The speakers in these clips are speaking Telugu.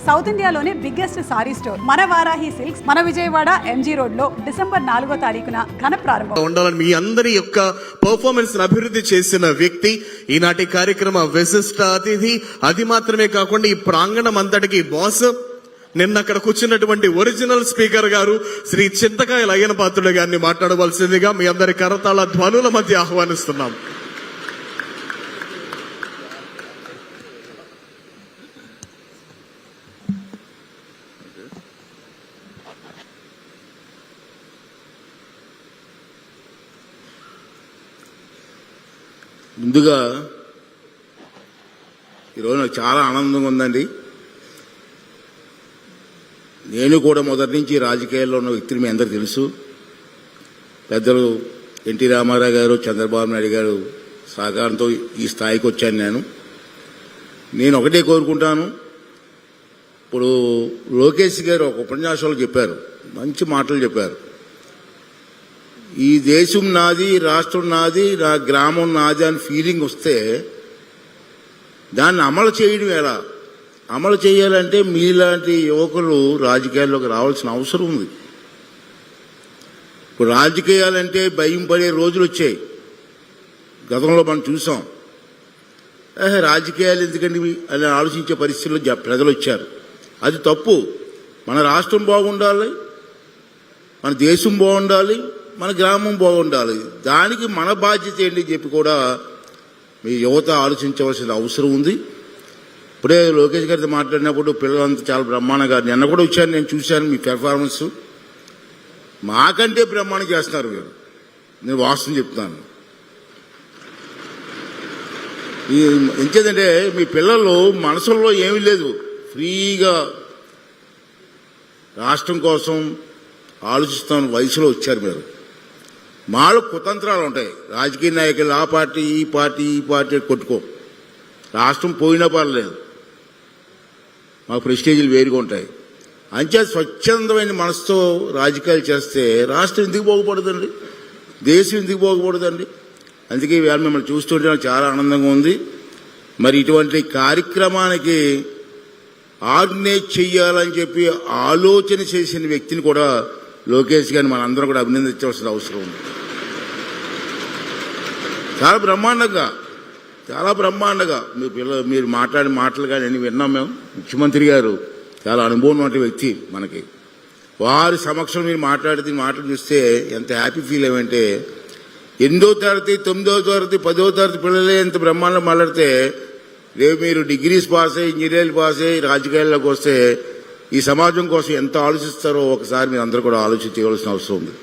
సౌత్ ఇండియాలోనే బిగ్గెస్ట్ సారీ స్టోర్ మన వారాహి సిల్క్స్ మన విజయవాడ ఎంజీ రోడ్ లో December 4వ తారీఖున ఘన ప్రారంభం ఉండాలని మీ అందరి యొక్క పర్ఫార్మెన్స్ అభివృద్ధి చేసిన వ్యక్తి ఈనాటి కార్యక్రమ విశిష్ట అతిథి. అది మాత్రమే కాకుండా ఈ ప్రాంగణం అంతటికి బాస్. నిన్న అక్కడ కూర్చున్నటువంటి ఒరిజినల్ స్పీకర్ గారు శ్రీ చింతకాయల అయ్యన పాత్రుడు గారిని మాట్లాడవలసిందిగా మీ అందరి కరతాళ ధ్వనుల మధ్య ఆహ్వానిస్తున్నాం. ముందుగా ఈరోజు నాకు చాలా ఆనందంగా ఉందండి. నేను కూడా మొదటి నుంచి రాజకీయాల్లో ఉన్న వ్యక్తిని మీ అందరూ తెలుసు. పెద్దలు ఎన్టీ రామారావు గారు, చంద్రబాబు నాయుడు గారు సహకారంతో ఈ స్థాయికి వచ్చాను. నేను ఒకటే కోరుకుంటాను. ఇప్పుడు లోకేష్ గారు ఒక ఉపన్యాసంలో చెప్పారు, మంచి మాటలు చెప్పారు. ఈ దేశం నాది, రాష్ట్రం నాది, నా గ్రామం నాది అని ఫీలింగ్ వస్తే దాన్ని అమలు చేయడం ఎలా? అమలు చేయాలంటే మీలాంటి యువకులు రాజకీయాల్లోకి రావాల్సిన అవసరం ఉంది. ఇప్పుడు రాజకీయాలంటే భయం పడే రోజులు వచ్చాయి. గతంలో మనం చూసాం. రాజకీయాలు ఎందుకండి అని ఆలోచించే పరిస్థితుల్లో ప్రజలు వచ్చారు. అది తప్పు. మన రాష్ట్రం బాగుండాలి, మన దేశం బాగుండాలి, మన గ్రామం బాగుండాలి. దానికి మన బాధ్యత ఏంటి చెప్పి కూడా మీ యువత ఆలోచించవలసిన అవసరం ఉంది. ఇప్పుడే లోకేష్ గారితో మాట్లాడినప్పుడు పిల్లలంతా చాలా బ్రహ్మాండంగా, నిన్న కూడా వచ్చాను, నేను చూశాను మీ పెర్ఫార్మెన్స్. మాకంటే బ్రహ్మాండం చేస్తున్నారు మీరు. నేను వాస్తవం చెప్తాను. ఎంచేదంటే మీ పిల్లలు మనసుల్లో ఏమీ లేదు, ఫ్రీగా రాష్ట్రం కోసం ఆలోచిస్తున్న వయసులో వచ్చారు మీరు. మాలో కుతంత్రాలు ఉంటాయి. రాజకీయ నాయకులు ఆ పార్టీ ఈ పార్టీ కొట్టుకో. రాష్ట్రం పోయినా పర్లేదు, మా ప్రెస్టేజీలు వేరుగా ఉంటాయి. అంచే స్వచ్ఛందమైన మనసుతో రాజకీయాలు చేస్తే రాష్ట్రం ఎందుకు బాగుపడదండి, దేశం ఎందుకు బాగుపడదండి? అందుకే ఇవాళ మిమ్మల్ని చూస్తుంటే నాకు చాలా ఆనందంగా ఉంది. మరి ఇటువంటి కార్యక్రమానికి ఆర్గనైజ్ చెయ్యాలని చెప్పి ఆలోచన చేసిన వ్యక్తిని కూడా లోకేష్ గారిని మనందరం కూడా అభినందించవలసిన అవసరం ఉంది. చాలా బ్రహ్మాండంగా మీరు మాట్లాడిన మాటలు కానీ అన్ని విన్నాం మేము. ముఖ్యమంత్రి గారు చాలా అనుభవం వంటి వ్యక్తి మనకి. వారి సమక్షంలో మీరు మాటలు చూస్తే ఎంత హ్యాపీ ఫీల్ అయ్యంటే, 8వ తరగతి 9వ తరగతి 10వ తరగతి పిల్లలే ఎంత బ్రహ్మాండం మాట్లాడితే, రేపు మీరు డిగ్రీస్ పాస్ అయ్యి ఇంజనీరింగ్ పాస్ అయ్యి రాజకీయాల్లోకి వస్తే ఈ సమాజం కోసం ఎంత ఆలోచిస్తారో ఒకసారి మీరు అందరూ కూడా ఆలోచించవలసిన అవసరం ఉంది.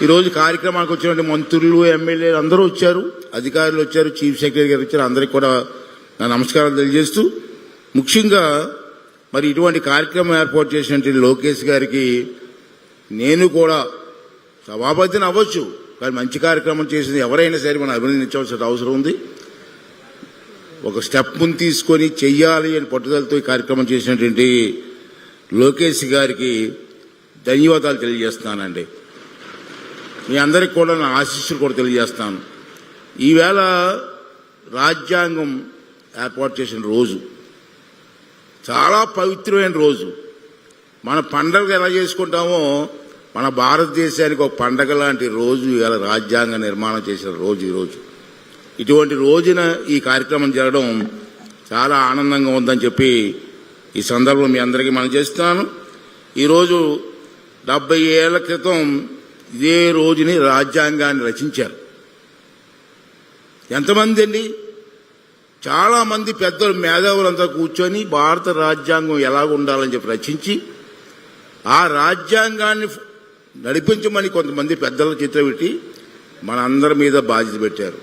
ఈరోజు కార్యక్రమానికి వచ్చినటువంటి మంత్రులు, ఎమ్మెల్యేలు అందరూ వచ్చారు, అధికారులు వచ్చారు, చీఫ్ సెక్రటరీ గారు వచ్చారు. అందరికీ కూడా నా నమస్కారాలు తెలియజేస్తూ, ముఖ్యంగా మరి ఇటువంటి కార్యక్రమం ఏర్పాటు చేసినటువంటి లోకేష్ గారికి నేను కూడా సభాపతిని అవ్వచ్చు, కానీ మంచి కార్యక్రమం చేసింది ఎవరైనా సరే మనం అభినందించవలసిన అవసరం ఉంది. ఒక స్టెప్ ముందు తీసుకొని చెయ్యాలి అని పట్టుదలతో ఈ కార్యక్రమం చేసినటువంటి లోకేష్ గారికి ధన్యవాదాలు తెలియజేస్తున్నానండి. మీ అందరికి కూడా నా ఆశీస్సులు కూడా తెలియజేస్తాను. ఈవేళ రాజ్యాంగం ఏర్పాటు చేసిన రోజు చాలా పవిత్రమైన రోజు. మన పండగ ఎలా చేసుకుంటామో మన భారతదేశానికి ఒక పండగ లాంటి రోజు ఇవాళ రాజ్యాంగ నిర్మాణం చేసిన రోజు ఈరోజు. ఇటువంటి రోజున ఈ కార్యక్రమం జరగడం చాలా ఆనందంగా ఉందని చెప్పి ఈ సందర్భంలో మీ అందరికీ మనం చేస్తున్నాను. ఈరోజు 70 ఏళ్ల క్రితం ఇదే రోజుని రాజ్యాంగాన్ని రచించారు. ఎంతమంది అండి? చాలా మంది పెద్దలు, మేధావులంతా కూర్చొని భారత రాజ్యాంగం ఎలాగ ఉండాలని చెప్పి రచించి ఆ రాజ్యాంగాన్ని నడిపించమని కొంతమంది పెద్దల చేతిలో పెట్టి మనందరి మీద బాధ్యత పెట్టారు.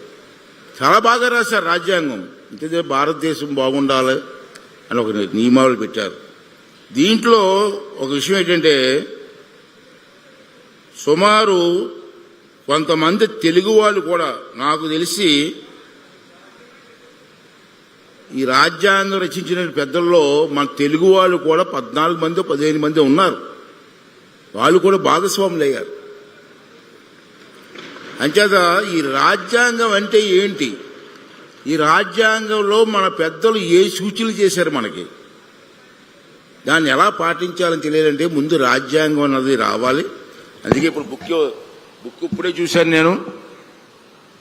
చాలా బాగా రాశారు రాజ్యాంగం. అంటే భారతదేశం బాగుండాలి అని ఒక నియమాలు పెట్టారు. దీంట్లో ఒక విషయం ఏంటంటే, సుమారు కొంతమంది తెలుగు వాళ్ళు కూడా, నాకు తెలిసి ఈ రాజ్యాంగం రచించిన పెద్దల్లో మన తెలుగు వాళ్ళు కూడా 14 మంది 15 మంది ఉన్నారు. వాళ్ళు కూడా భాగస్వాములు అయ్యారు. అంచేత ఈ రాజ్యాంగం అంటే ఏంటి, ఈ రాజ్యాంగంలో మన పెద్దలు ఏ సూచనలు చేశారు మనకి, దాన్ని ఎలా పాటించాలని తెలియాలంటే ముందు రాజ్యాంగం అన్నది రావాలి. అందుకే ఇప్పుడు బుక్ ఇప్పుడే చూశాను నేను.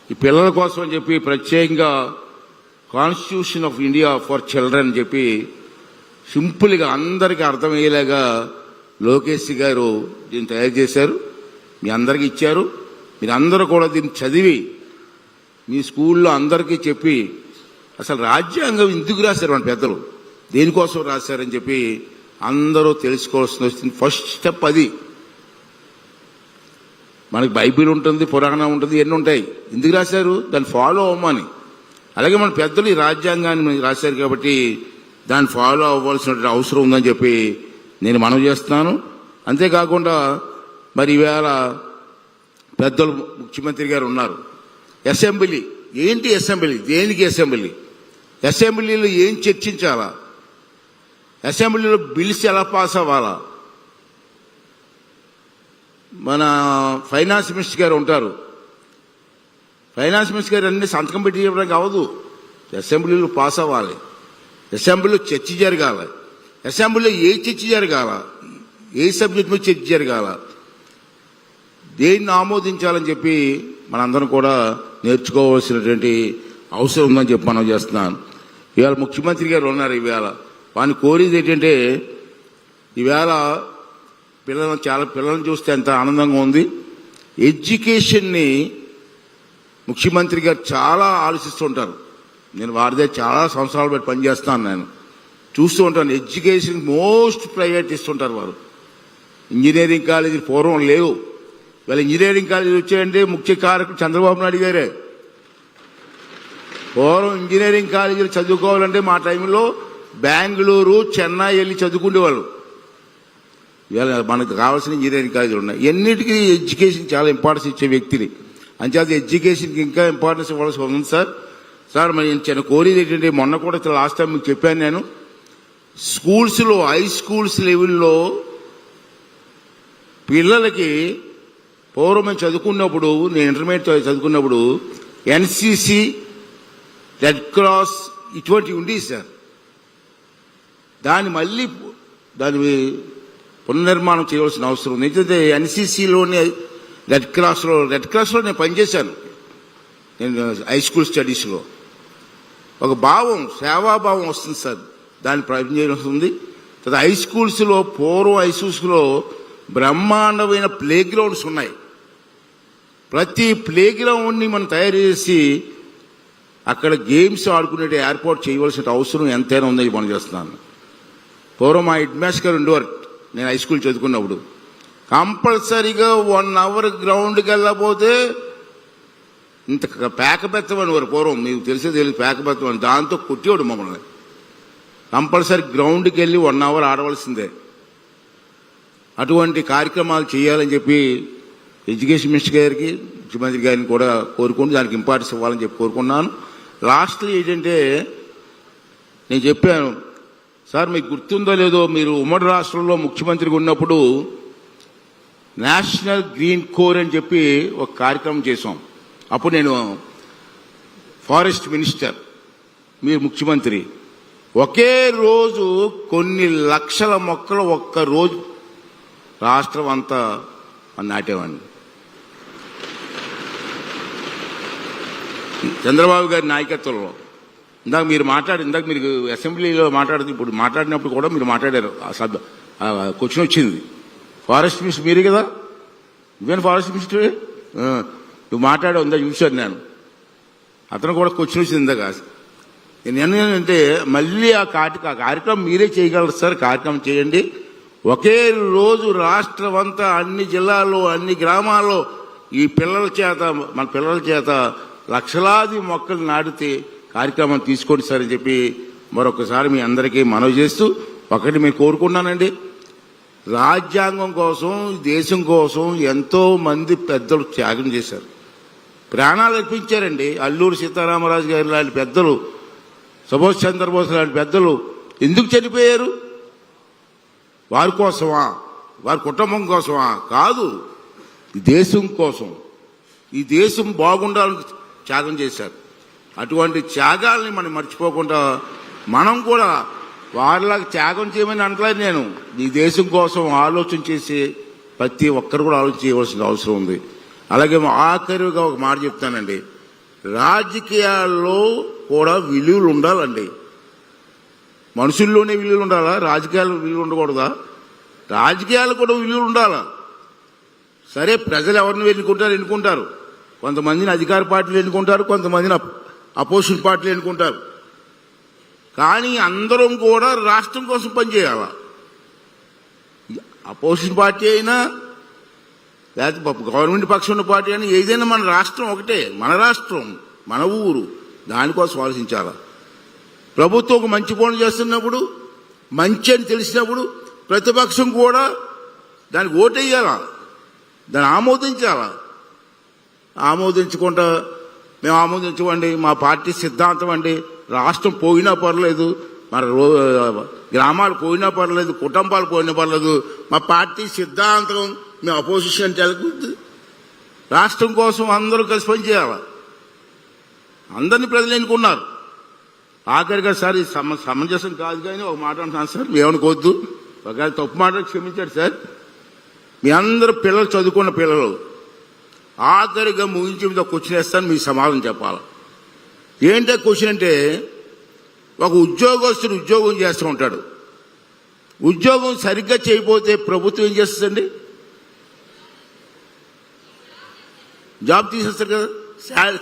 ఈ పిల్లల కోసం అని చెప్పి ప్రత్యేకంగా constitution of India for children అని చెప్పి సింపుల్గా అందరికీ అర్థమయ్యేలాగా లోకేష్ గారు దీన్ని తయారు చేశారు. మీ అందరికీ ఇచ్చారు. మీరు అందరూ కూడా దీన్ని చదివి మీ స్కూల్లో అందరికీ చెప్పి అసలు రాజ్యాంగం ఎందుకు రాశారు మన పెద్దలు, దేనికోసం రాశారని చెప్పి అందరూ తెలుసుకోవాల్సి వస్తుంది. ఫస్ట్ స్టెప్ అది. మనకి బైబిల్ ఉంటుంది, పురాణం ఉంటుంది, ఎన్ని ఉంటాయి. ఎందుకు రాశారు? దాన్ని ఫాలో అవ్వమని. అలాగే మన పెద్దలు ఈ రాజ్యాంగాన్ని రాశారు కాబట్టి దాన్ని ఫాలో అవ్వాల్సిన అవసరం ఉందని చెప్పి నేను మనవి చేస్తున్నాను. అంతేకాకుండా మరి ఈవేళ పెద్దలు ముఖ్యమంత్రి గారు ఉన్నారు. అసెంబ్లీ ఏంటి? అసెంబ్లీ దేనికి? అసెంబ్లీలో ఏం చర్చించాలా? అసెంబ్లీలో బిల్స్ ఎలా పాస్ అవ్వాలా? మన ఫైనాన్స్ మినిస్టర్ గారు ఉంటారు. ఫైనాన్స్ మినిస్టర్ గారు అన్ని సంతకం పెట్టి చెప్పడానికి అవ్వదు. అసెంబ్లీలో పాస్ అవ్వాలి. అసెంబ్లీలో చర్చ జరగాలి. అసెంబ్లీలో ఏ చర్చ జరగాల, ఏ సబ్జెక్ట్ మీద చర్చ జరగాల, దేన్ని ఆమోదించాలని చెప్పి మనందరం కూడా నేర్చుకోవాల్సినటువంటి అవసరం ఉందని చెప్పి మనం చేస్తున్నాను. ఇవాళ ముఖ్యమంత్రి గారు ఉన్నారు. ఈవేళ వాడిని కోరేది ఏంటంటే, ఈవేళ పిల్లలను చూస్తే ఎంత ఆనందంగా ఉంది. ఎడ్యుకేషన్ని ముఖ్యమంత్రి గారు చాలా ఆలోచిస్తుంటారు. నేను వారిదే చాలా సంవత్సరాలు బట్టి పనిచేస్తాను. నేను చూస్తూ ఉంటాను. ఎడ్యుకేషన్ మోస్ట్ ప్రయారిటీ ఇస్తుంటారు వారు. ఇంజనీరింగ్ కాలేజీలు పూర్వం లేవు. ఇవాళ ఇంజనీరింగ్ కాలేజీ వచ్చాయంటే ముఖ్య కారకుడు చంద్రబాబు నాయుడు గారే. పూర్వం ఇంజనీరింగ్ కాలేజీలు చదువుకోవాలంటే మా టైంలో బెంగళూరు, చెన్నై వెళ్ళి చదువుకునేవాళ్ళు. ఇవాళ మనకు కావాల్సిన ఇంజనీరింగ్ కాలేజీలు ఉన్నాయి. ఎన్నిటికీ ఎడ్యుకేషన్ చాలా ఇంపార్టెన్స్ ఇచ్చే వ్యక్తిని. అంచేత ఎడ్యుకేషన్కి ఇంకా ఇంపార్టెన్స్ ఇవ్వాల్సి ఉంది సార్. మరి చిన్న కోరేది ఏంటంటే, మొన్న కూడా లాస్ట్ టైం మీకు చెప్పాను నేను, స్కూల్స్లో హై స్కూల్స్ లెవెల్లో పిల్లలకి పూర్వం మేము చదువుకున్నప్పుడు, నేను ఇంటర్మీడియట్ చదువుకున్నప్పుడు ఎన్సీసీ, రెడ్ క్రాస్ ఇటువంటివి ఉండేవి సార్. దాన్ని పునర్నిర్మాణం చేయవలసిన అవసరం ఉంది. ఎందుకంటే ఎన్సీసీలోనే రెడ్ క్రాస్లో నేను పనిచేశాను. నేను హై స్కూల్ స్టడీస్లో ఒక భావం, సేవాభావం వస్తుంది సార్. దాన్ని పనిచేయడం వస్తుంది. హై స్కూల్స్లో, పూర్వం హై స్కూల్స్లో బ్రహ్మాండమైన ప్లే గ్రౌండ్స్ ఉన్నాయి. ప్రతి ప్లే గ్రౌండ్ని మనం తయారు చేసి అక్కడ గేమ్స్ ఆడుకునే ఏర్పాటు చేయవలసిన అవసరం ఎంతైనా ఉందని మనం చేస్తున్నాను. పూర్వం మా హెడ్ మాస్టర్ గారు ఉండేవారు. నేను హై స్కూల్ చదువుకున్నప్పుడు కంపల్సరీగా 1 అవర్ గ్రౌండ్కి వెళ్ళకపోతే ఇంత పేకబెత్తమని వారు. పూర్వం మీకు తెలియదు పేకబెత్తమని, దాంతో కొట్టేవాడు మమ్మల్ని. కంపల్సరీ గ్రౌండ్కి వెళ్ళి 1 అవర్ ఆడవలసిందే. అటువంటి కార్యక్రమాలు చేయాలని చెప్పి ఎడ్యుకేషన్ మినిస్టర్ గారికి, ముఖ్యమంత్రి గారిని కూడా కోరుకుంటూ దానికి ఇంపార్టెన్స్ ఇవ్వాలని చెప్పి కోరుకున్నాను. లాస్ట్లో ఏంటంటే, నేను చెప్పాను సార్, మీకు గుర్తుందో లేదో, మీరు ఉమ్మడి రాష్ట్రంలో ముఖ్యమంత్రిగా ఉన్నప్పుడు నేషనల్ గ్రీన్ కోర్ అని చెప్పి ఒక కార్యక్రమం చేశాం. అప్పుడు నేను ఫారెస్ట్ మినిస్టర్, మీరు ముఖ్యమంత్రి. ఒకే రోజు కొన్ని లక్షల మొక్కలు ఒక్క రోజు రాష్ట్రం అంతా నాటేవాడిని. చంద్రబాబు గారి నాయకత్వంలో. ఇందాక మీరు అసెంబ్లీలో ఇప్పుడు మాట్లాడినప్పుడు కూడా మీరు మాట్లాడారు. క్వశ్చన్ వచ్చింది, ఫారెస్ట్ మినిస్టర్ మీరే కదా, నువ్వేనా ఫారెస్ట్ మినిస్టర్, నువ్వు మాట్లాడావు. ఇందాక చూశాను నేను. అతను కూడా క్వశ్చన్ వచ్చింది ఇందాక. నేను ఏంటంటే, మళ్ళీ ఆ కార్యక్రమం మీరే చేయగలరు సార్. కార్యక్రమం చేయండి. ఒకే రోజు రాష్ట్రం అంతా, అన్ని జిల్లాల్లో, అన్ని గ్రామాల్లో ఈ మన పిల్లల చేత లక్షలాది మొక్కలు నాటితే కార్యక్రమం తీసుకోండి సార్ అని చెప్పి మరొకసారి మీ అందరికీ మనవి చేస్తూ, ఒకటి మేము కోరుకున్నానండి, రాజ్యాంగం కోసం, దేశం కోసం ఎంతో మంది పెద్దలు త్యాగం చేశారు, ప్రాణాలు అర్పించారండి. అల్లూరి సీతారామరాజు గారు లాంటి పెద్దలు, సుభాష్ చంద్రబోస్ లాంటి పెద్దలు ఎందుకు చనిపోయారు? వారి కోసమా? వారి కుటుంబం కోసమా? కాదు, ఈ దేశం కోసం, ఈ దేశం బాగుండాలని త్యాగం చేశారు. అటువంటి త్యాగాల్ని మనం మర్చిపోకుండా మనం కూడా వారిలాగా త్యాగం చేయమని అనట్లేదు నేను. ఈ దేశం కోసం ఆలోచన చేసి ప్రతి ఒక్కరు కూడా ఆలోచన చేయవలసిన అవసరం ఉంది. అలాగే ఆఖరిగా ఒక మాట చెప్తానండి, రాజకీయాల్లో కూడా విలువలు ఉండాలండి. మనుషుల్లోనే విలువలు ఉండాలా? రాజకీయాల్లో విలువలు ఉండకూడదా? రాజకీయాలు కూడా విలువలు ఉండాలా? సరే, ప్రజలు ఎవరిని ఎన్నుకుంటారు. కొంతమందిని అధికార పార్టీలు ఎన్నుకుంటారు, కొంతమందిని అపోజిషన్ పార్టీలు ఎన్నుకుంటారు. కానీ అందరం కూడా రాష్ట్రం కోసం పనిచేయాల. అపోజిషన్ పార్టీ అయినా లేకపోతే గవర్నమెంట్ పక్షం ఉన్న పార్టీ అయినా ఏదైనా మన రాష్ట్రం ఒకటే, మన రాష్ట్రం, మన ఊరు, దానికోసం ఆలోచించాల. ప్రభుత్వం ఒక మంచి పనులు చేస్తున్నప్పుడు, మంచి అని తెలిసినప్పుడు ప్రతిపక్షం కూడా దానికి ఓటేయాలా, దాన్ని ఆమోదించాలా. ఆమోదించకుండా మేము ఆమోదించమండి, మా పార్టీ సిద్ధాంతం అండి, రాష్ట్రం పోయినా పర్లేదు, మన గ్రామాలు పోయినా పర్లేదు, కుటుంబాలు పోయినా పర్లేదు, మా పార్టీ సిద్ధాంతం, మేము అపోజిషన్ తెలుగుతుంది. రాష్ట్రం కోసం అందరూ కలిసి పనిచేయాలి. అందరినీ ప్రజలు ఎన్నుకున్నారు. ఆఖరిగా సార్ ఇది సమంజసం కాదు, కానీ ఒక మాట అంటున్నాను సార్, మేమనుకోవద్దు, ఒకవేళ తప్పు మాట క్షమించాడు సార్. మీ అందరూ పిల్లలు, చదువుకున్న పిల్లలు, ఆఖరిగా ముగించి మీద క్వశ్చన్ వేస్తాను, మీకు సమాధానం చెప్పాలి. ఏంటో క్వశ్చన్ అంటే, ఒక ఉద్యోగస్తుడు ఉద్యోగం చేస్తూ ఉంటాడు. ఉద్యోగం సరిగ్గా చేయకపోతే ప్రభుత్వం ఏం చేస్తుందండి? జాబ్ తీసేస్తారు కదా,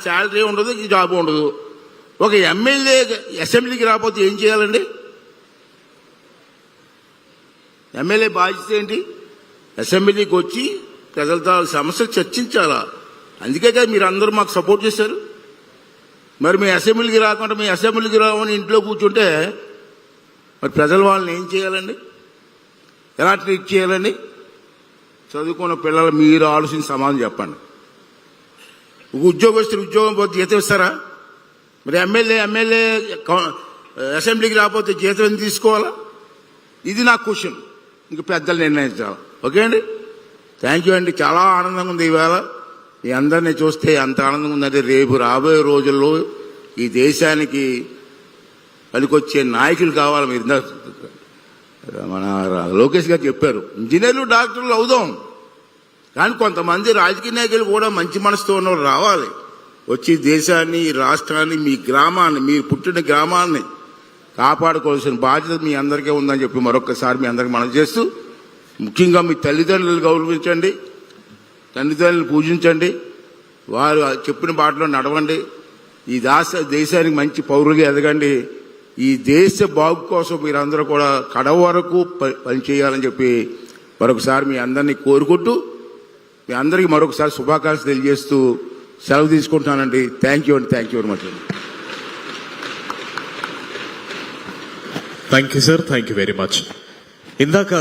శాలరీ ఉండదు, జాబ్ ఉండదు. ఒక ఎమ్మెల్యే అసెంబ్లీకి రాకపోతే ఏం చేయాలండి? ఎమ్మెల్యే బాధ్యత ఏంటి? అసెంబ్లీకి వచ్చి ప్రజలతో సమస్యలు చర్చించాలా. అందుకే కదా మీరు అందరూ మాకు సపోర్ట్ చేశారు. మరి మీ అసెంబ్లీకి రాకుండా మీ అసెంబ్లీకి రావని ఇంట్లో కూర్చుంటే మరి ప్రజల వాళ్ళని ఏం చేయాలండి? ఎలా ట్రీట్ చేయాలండి? చదువుకున్న పిల్లలు మీరు ఆలోచించి సమాధానం చెప్పండి. ఒక ఉద్యోగస్తులు ఉద్యోగం పోతే జీతం ఇస్తారా? మరి ఎమ్మెల్యే అసెంబ్లీకి రాకపోతే జీతం తీసుకోవాలా? ఇది నా క్వశ్చన్. ఇంక పెద్దలు నిర్ణయించాలి. ఓకే అండి, థ్యాంక్ యూ అండి. చాలా ఆనందంగా ఉంది ఈవేళ. మీ అందరినీ చూస్తే అంత ఆనందంగా ఉందంటే, రేపు రాబోయే రోజుల్లో ఈ దేశానికి పనికొచ్చే నాయకులు కావాలి. మీరు మన లోకేష్ గారు చెప్పారు, ఇంజనీర్లు, డాక్టర్లు అవుదాం, కానీ కొంతమంది రాజకీయ నాయకులు కూడా మంచి మనసుతో ఉన్నవారు రావాలి. వచ్చి దేశాన్ని, రాష్ట్రాన్ని, మీ గ్రామాన్ని, మీరు పుట్టిన గ్రామాన్ని కాపాడుకోవాల్సిన బాధ్యత మీ అందరికీ ఉందని చెప్పి మరొకసారి మీ అందరికీ మనం చేస్తూ, ముఖ్యంగా మీ తల్లిదండ్రులు గౌరవించండి, తల్లిదండ్రులు పూజించండి, వారు చెప్పిన బాటలో నడవండి, ఈ దేశానికి మంచి పౌరులుగా ఎదగండి. ఈ దేశ బాగు కోసం మీరందరూ కూడా కడ వరకు పనిచేయాలని చెప్పి మరొకసారి మీ అందరినీ కోరుకుంటూ, మీ అందరికీ మరొకసారి శుభాకాంక్షలు తెలియజేస్తూ సెలవు తీసుకుంటున్నానండి. థ్యాంక్ యూ అండి, thank you very much. Thank you sir, thank you very much. ఇందాక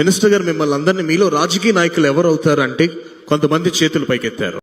మినిస్టర్ గారు మిమ్మల్ని అందరినీ, మీలో రాజకీయ నాయకులు ఎవరు అవుతారంటే కొంతమంది చేతులు పైకెత్తారు.